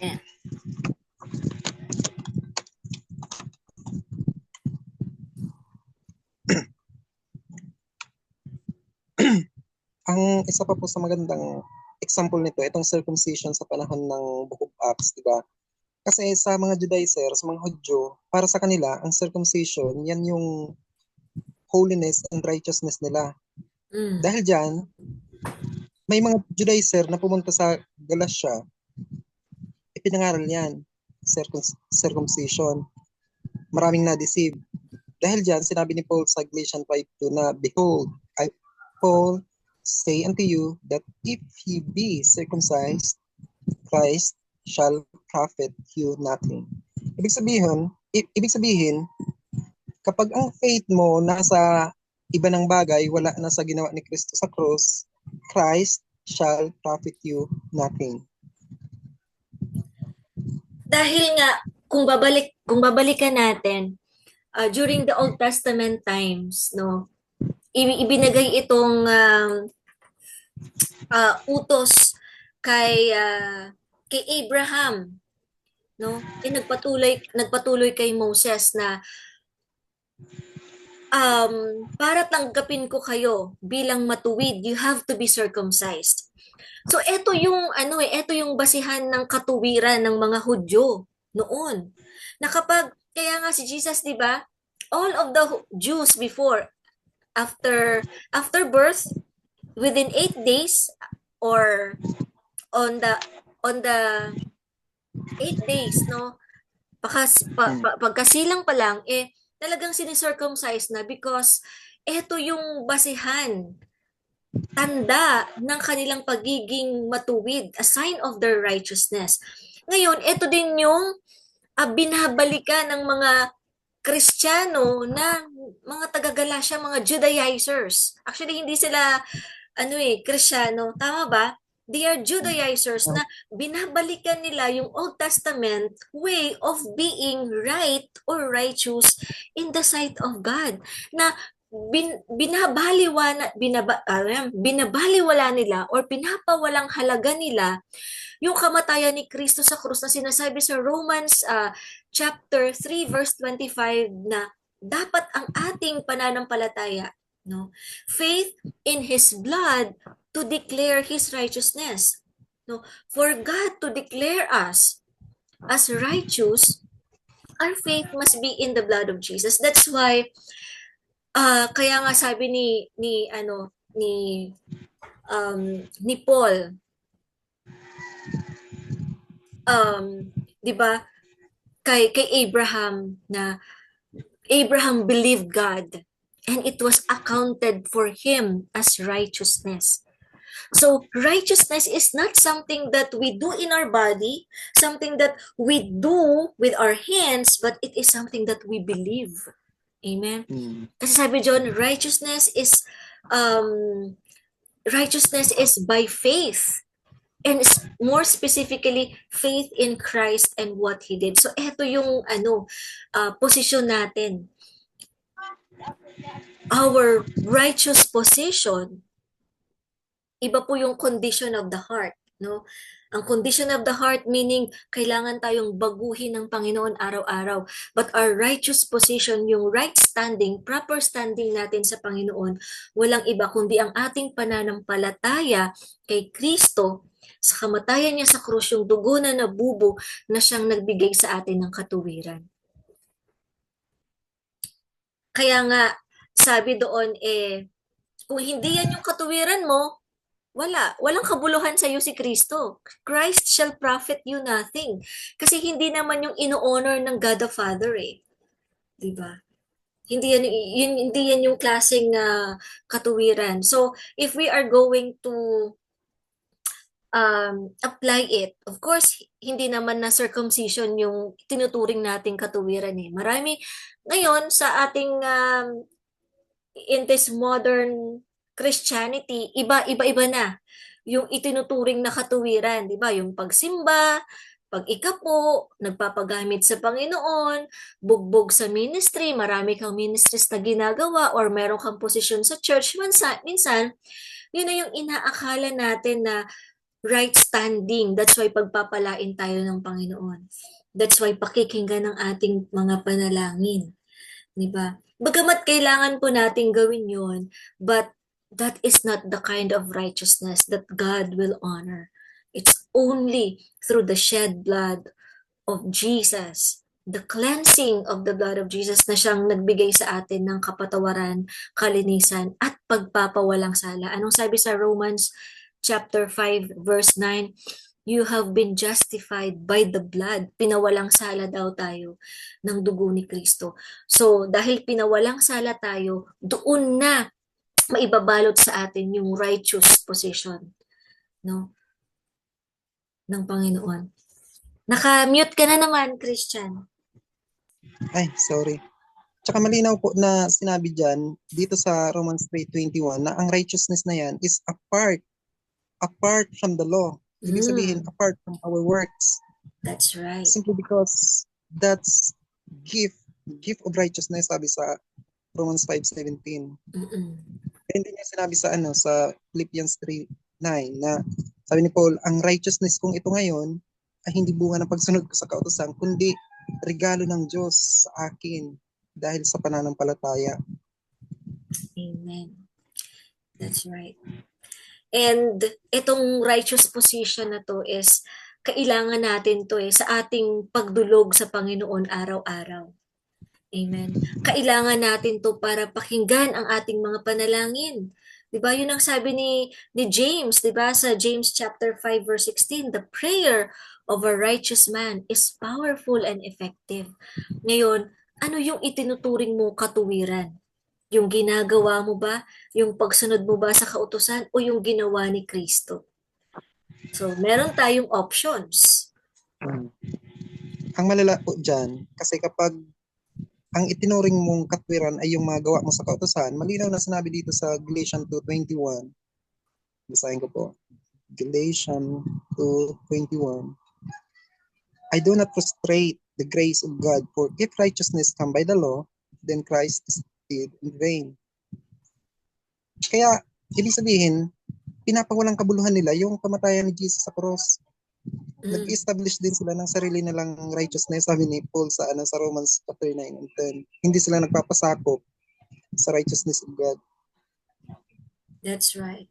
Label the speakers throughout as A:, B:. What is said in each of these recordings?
A: Yeah.
B: Ang isa pa po sa magandang example nito, itong circumcision sa panahon ng Book of Acts, di ba? Kasi sa mga Judaizers, mga Hudyo, para sa kanila, ang circumcision, yan yung holiness and righteousness nila. Dahil dyan, may mga Judaizer na pumunta sa Galatia, ipinangaral yan, circumcision. Maraming na-deceive. Dahil dyan, sinabi ni Paul sa Galatians 5:2 na, Behold, Paul say unto you that if ye be circumcised, Christ shall profit you nothing. Ibig sabihin, kapag ang faith mo nasa iba ng bagay, wala na sa ginawa ni Kristo sa cross, Christ shall profit you nothing.
A: Dahil nga, kung babalikan natin, during the Old Testament times, no, ibinigay itong utos kay Abraham, no? Nagpatuloy kay Moses na para tanggapin ko kayo bilang matuwid, you have to be circumcised. So ito yung basihan ng katuwiran ng mga Hudyo noon. Na kaya nga si Jesus, 'di ba? All of the Jews before, after birth, within 8 days or on the 8 days, no? Pagkasilang pa lang, talagang sinicircumcise na because ito yung basihan, tanda ng kanilang pagiging matuwid, a sign of their righteousness. Ngayon, ito din yung binabalikan ng mga Kristiyano na mga taga-Galacia, mga Judaizers. Actually, hindi sila Kristiyano, tama ba? They are Judaizers na binabalikan nila yung Old Testament way of being right or righteous in the sight of God. Na binabaliwala nila or pinapawalang halaga nila yung kamatayan ni Kristo sa krus na sinasabi sa Romans chapter 3 verse 25 na dapat ang ating pananampalataya, no, faith in His blood to declare His righteousness, no, for God to declare us as righteous, our faith must be in the blood of Jesus. That's why kaya nga sabi ni Paul, 'di ba, kay Abraham na Abraham believed God and it was accounted for him as righteousness. So righteousness is not something that we do in our body, something that we do with our hands, but it is something that we believe. Amen. Kasi sabi John, righteousness is by faith, and more specifically faith in Christ and what He did. So ito yung posisyon natin. Our righteous position, iba po yung condition of the heart, no? Ang condition of the heart meaning kailangan tayong baguhin ng Panginoon araw-araw. But our righteous position, yung right standing, proper standing natin sa Panginoon, walang iba kundi ang ating pananampalataya kay Kristo sa kamatayan niya sa krus, yung dugo na nabubo na siyang nagbigay sa atin ng katuwiran. Kaya nga, sabi doon kung hindi yan yung katuwiran mo, walang kabuluhan sa iyo si Kristo. Christ shall profit you nothing. Kasi hindi naman yung ino-honor ng God the Father 'Di ba? Hindi yan yung klaseng katuwiran. So, if we are going to apply it, of course, hindi naman na circumcision yung tinuturing nating katuwiran Marami ngayon sa ating in this modern Christianity, iba-iba na yung itinuturing na katuwiran, 'di ba? Yung pagsimba, pag-ikapo, nagpapagamit sa Panginoon, bugbog sa ministry, marami kang ministries na ginagawa or meron kang posisyon sa church minsan, yun na yung inaakala natin na right standing. That's why pagpapalain tayo ng Panginoon. That's why pakikinggan ng ating mga panalangin. Di ba? Bagamat kailangan po nating gawin yon, but that is not the kind of righteousness that God will honor. It's only through the shed blood of Jesus, the cleansing of the blood of Jesus na siyang nagbigay sa atin ng kapatawaran, kalinisan, at pagpapawalang sala. Anong sabi sa Romans chapter 5 verse 9? You have been justified by the blood. Pinawalang sala daw tayo ng dugo ni Kristo. So, dahil pinawalang sala tayo, doon na maibabalot sa atin yung righteous position, no, ng Panginoon. Naka-mute ka na naman, Christian.
B: Ay, sorry. Tsaka malinaw po na sinabi dyan, dito sa Romans 3:21, na ang righteousness na yan is apart from the law. Ibig sabihin, apart from our works.
A: That's right.
B: Simply because that's gift of righteousness, sabi sa Romans 5:17. Hindi niya sinabi sa Philippians 3:9 na sabi ni Paul, ang righteousness kong ito ngayon ay hindi bunga ng pagsunod ko sa kautusan, kundi regalo ng Diyos sa akin dahil sa pananampalataya.
A: Amen. That's right. And itong righteous position na to is kailangan natin to sa ating pagdulog sa Panginoon araw-araw. Amen. Kailangan natin to para pakinggan ang ating mga panalangin. 'Di ba? Yun ang sabi ni James, 'di ba? Sa James chapter 5 verse 16, the prayer of a righteous man is powerful and effective. Ngayon, ano yung itinuturing mo katuwiran? Yung ginagawa mo ba? Yung pagsunod mo ba sa kautusan o yung ginawa ni Kristo? So, meron tayong options.
B: Ang malala po dyan, kasi kapag ang itinuring mong katwiran ay yung mga gawa mo sa kautusan, malinaw na sinabi dito sa Galatians 2:21. Basahin ko po. Galatians 2:21. I do not frustrate the grace of God, for if righteousness come by the law, then Christ is dead in vain. Kaya, ibig sabihin, pinapawalang kabuluhan nila yung kamatayan ni Jesus sa cross. Nag-establish din sila ng sarili nilang righteousness, sabi ni Paul sa Romans 9:10. Hindi sila nagpapasakop sa righteousness of God.
A: That's right.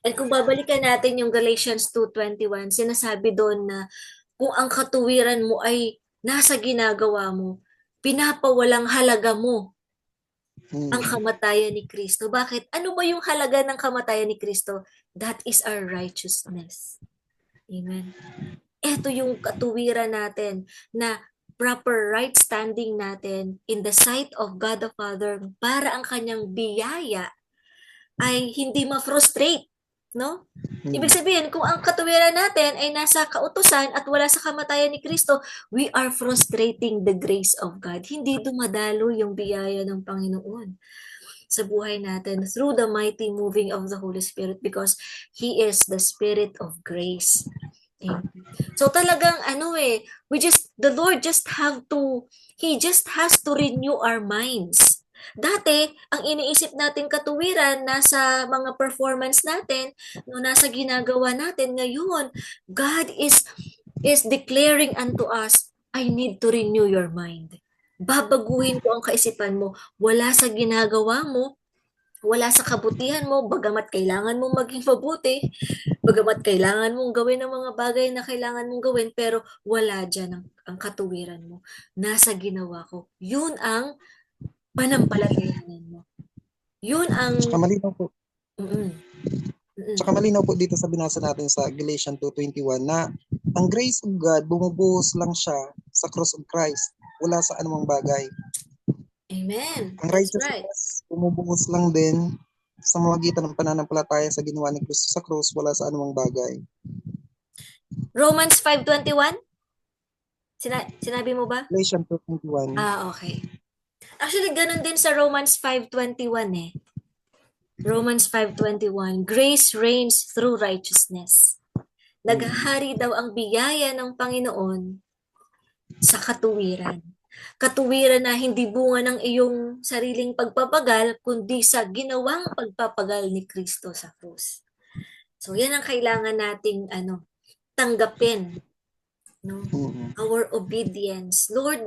A: And kung babalikan natin yung Galatians 2:21, sinasabi doon na kung ang katuwiran mo ay nasa ginagawa mo, pinapawalang halaga mo ang kamatayan ni Kristo. Bakit? Ano ba yung halaga ng kamatayan ni Kristo? That is our righteousness. Amen. Ito yung katuwiran natin na proper right standing natin in the sight of God the Father para ang kanyang biyaya ay hindi ma-frustrate, no? Ibig sabihin, kung ang katuwiran natin ay nasa kautusan at wala sa kamatayan ni Kristo, we are frustrating the grace of God. Hindi dumadalo yung biyaya ng Panginoon sa buhay natin through the mighty moving of the Holy Spirit because He is the Spirit of grace. Amen. So talagang the Lord He just has to renew our minds. Dati, ang iniisip natin katuwiran nasa mga performance natin, no, nasa ginagawa natin. Ngayon, God is declaring unto us, I need to renew your mind. Babaguhin ko ang kaisipan mo. Wala sa ginagawa mo, wala sa kabutihan mo, bagamat kailangan mong maging mabuti, bagamat kailangan mong gawin ang mga bagay na kailangan mong gawin, pero wala dyan ang katuwiran mo. Nasa ginawa ko. Yun ang panampalatayanan mo. Yun ang...
B: Tsaka malinaw po dito sa binasa natin sa Galatians 2:21 na ang grace of God bumubuhos lang siya sa cross of Christ, wala sa anumang bagay.
A: Amen.
B: Ang
A: That's
B: righteousness bumubuhos lang din sa magitan ng pananampalataya sa ginawa ni Kristo sa cross, wala sa anumang bagay.
A: Romans 5:21? Sinabi mo ba?
B: Galatians 2:21.
A: Okay. Actually, ganun din sa Romans 5:21 Romans 5:21, grace reigns through righteousness. Naghahari daw ang biyaya ng Panginoon sa katuwiran. Katuwiran na hindi bunga ng iyong sariling pagpapagal, kundi sa ginawang pagpapagal ni Kristo sa krus. So yan ang kailangan nating tanggapin, no?
B: Mm.
A: Our obedience. Lord,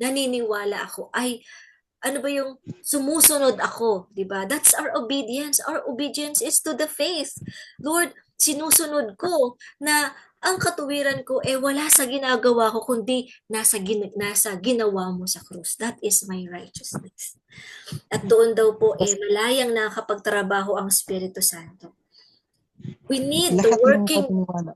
A: naniniwala ako. Ay, ano ba yung sumusunod ako, 'di ba? That's our obedience. Our obedience is to the faith. Lord, sinusunod ko na ang katuwiran ko wala sa ginagawa ko kundi nasa ginawa mo sa krus. That is my righteousness. At doon daw po
B: Kasi
A: malayang nakakapagtrabaho ang Espiritu Santo. We need the
B: lahat ng
A: working.
B: paniniwala,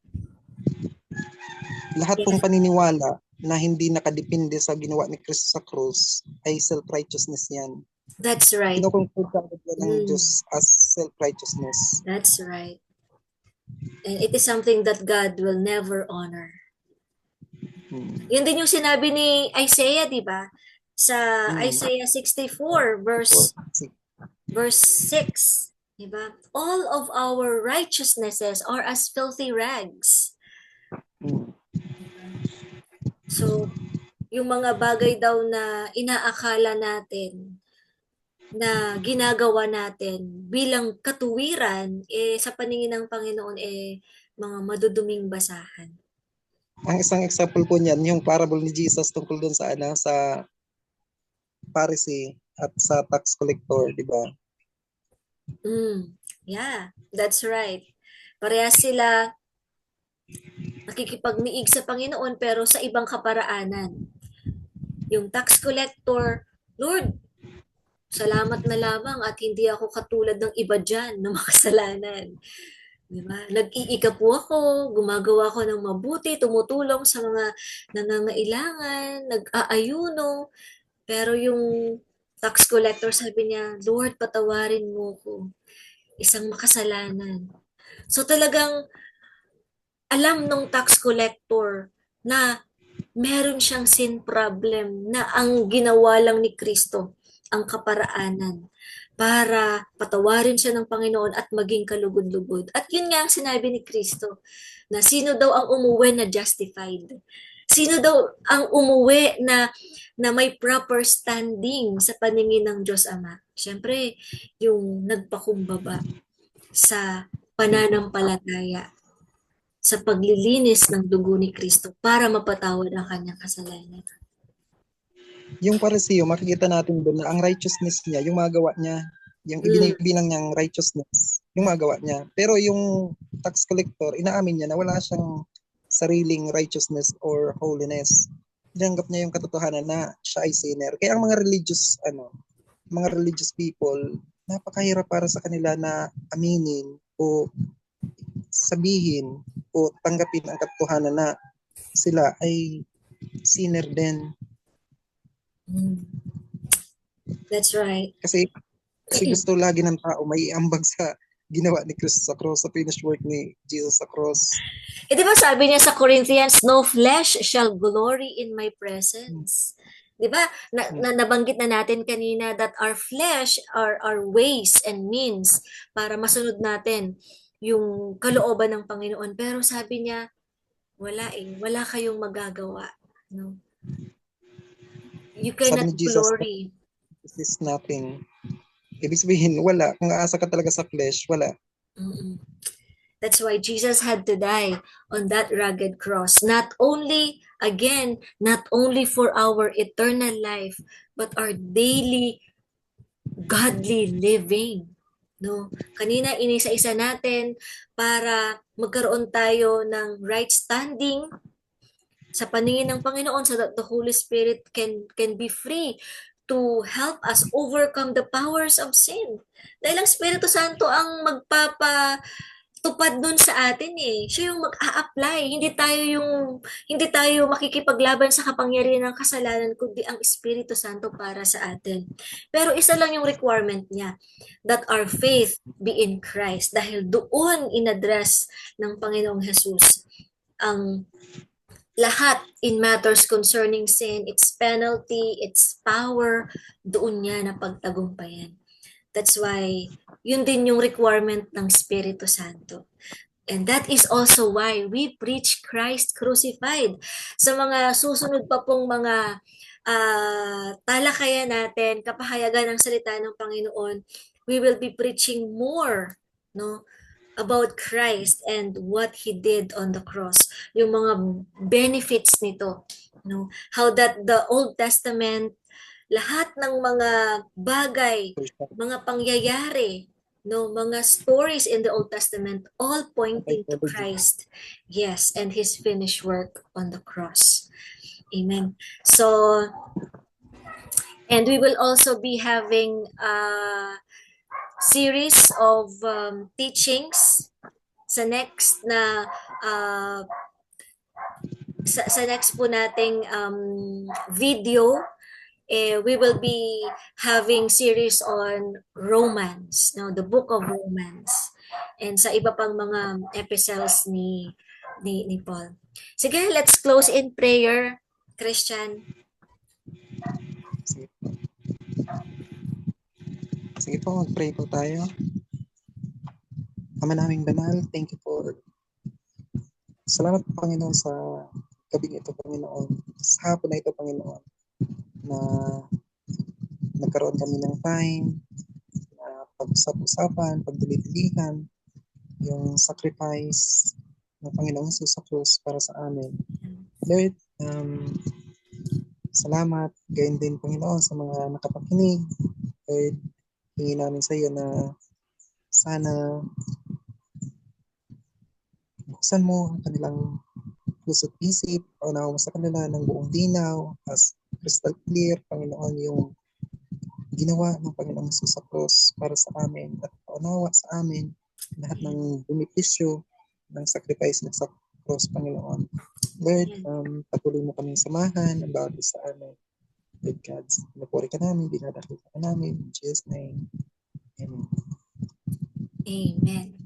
B: lahat pong
A: Yes,
B: paniniwala na hindi nakadepende sa ginawa ni Kristo sa krus ay self-righteousness yan.
A: that's right.
B: Kinukonclude kagad yan ng Diyos
A: Mm,
B: as self-righteousness.
A: that's right. And it is something that God will never honor. Yun din yung sinabi ni Isaiah, di ba? Sa Isaiah 64 verse 6, di ba? All of our righteousnesses are as filthy rags. So, yung mga bagay daw na inaakala natin na ginagawa natin bilang katuwiran sa paningin ng Panginoon mga maduduming basahan.
B: Ang isang example po niyan, yung parable ni Jesus tungkol dun sa sa Pharisee at sa tax collector, di ba?
A: Yeah, that's right. Parehas sila nakikipagniig sa Panginoon pero sa ibang kaparaanan. Yung tax collector, Lord, salamat na lamang at hindi ako katulad ng iba dyan na makasalanan. Diba? Nag-iikapo ako, gumagawa ako ng mabuti, tumutulong sa mga nangangailangan, nag-aayuno. Pero yung tax collector sabi niya, Lord, patawarin mo ko. Isang makasalanan. So talagang alam nung tax collector na meron siyang sin problem na ang ginawa lang ni Kristo ang kaparaanan para patawarin siya ng Panginoon at maging kalugod-lugod. At yun nga ang sinabi ni Kristo, na sino daw ang umuwi na justified? Sino daw ang umuwi na may proper standing sa paningin ng Diyos Ama? Siyempre, yung nagpakumbaba sa pananampalataya sa paglilinis ng dugo ni Kristo para mapatawad ang kanyang kasalanan.
B: Yung Pariseo, makikita natin doon na ang righteousness niya, yung magawa niya, yung ibinibilang niyang righteousness, yung magawa niya. Pero yung tax collector, inaamin niya na wala siyang sariling righteousness or holiness. Tinanggap niya yung katotohanan na siya ay sinner. Kaya ang mga religious people, napakahirap para sa kanila na aminin o sabihin o tanggapin ang katotohanan na sila ay sinner din.
A: That's right.
B: Kasi gusto lagi ng tao may iambag sa ginawa ni Cristo sa cross, sa finished work ni Jesus sa cross.
A: Di ba sabi niya sa Corinthians, no flesh shall glory in my presence. Di ba? Nabanggit na natin kanina that our flesh are our ways and means para masunod natin yung kalooban ng Panginoon. Pero sabi niya, wala kayong magagawa. No? You
B: Sabi
A: cannot
B: ni Jesus,
A: glory.
B: this is nothing. Ibig sabihin, wala. Kung aasa ka talaga sa flesh, wala.
A: Mm-mm. That's why Jesus had to die on that rugged cross. Not only for our eternal life, but our daily godly living. No? Kanina inisa-isa natin para magkaroon tayo ng right standing sa paningin ng Panginoon so that the Holy Spirit can be free to help us overcome the powers of sin. Dahil ang Espiritu Santo ang magpapatupad dun sa atin Siya yung mag-a-apply. Hindi tayo makikipaglaban sa kapangyarihan ng kasalanan kundi ang Espiritu Santo para sa atin. Pero isa lang yung requirement niya, that our faith be in Christ. Dahil doon inaddress ng Panginoong Jesus ang lahat in matters concerning sin, its penalty, its power, doon niya na pagtagumpayan. That's why, yun din yung requirement ng Espiritu Santo. And that is also why we preach Christ crucified. Sa mga susunod pa pong mga talakayan natin, kapahayagan ng salita ng Panginoon, we will be preaching more, no? about Christ and what He did on the cross. Yung mga benefits nito. No? How that the Old Testament, lahat ng mga bagay, mga pangyayari, no, mga stories in the Old Testament, all pointing to
B: Typology.
A: Christ. Yes, and His finished work on the cross. Amen. So, and we will also be having a series of teachings sa next na sa next po nating video. We will be having series on Romans, no, the book of Romans, and sa iba pang mga epistles ni Paul. Sige, let's close in prayer, Christian.
B: Sige po. Sige po, mag-pray po tayo. Ama naming banal, thank you for salamat po, Panginoon, sa gabing ito, Panginoon. Sa hapon na ito, Panginoon, na nagkaroon kami ng time na pag-usap-usapan, pagdilid-dilihan, yung sacrifice ng Panginoong Jesus sa krus para sa amin. Lord, salamat. Gayon din, Panginoon, sa mga nakapakinig. Lord, hingi namin sa iyo na sana buksan mo ang kanilang puso't isip, paunawa mo sa kanila ng buong linaw, as crystal clear, Panginoon, yung ginawa ng Panginoong Jesus sa cross para sa amin at paunawa sa amin lahat ng benepisyo ng sacrifice na sa cross, Panginoon. Lord, patuloy mo kaming samahan ang bawat isa sa amin. Lord God, pinupuri ka namin, dinadakil ka namin. In Jesus' name, Amen.
A: Amen.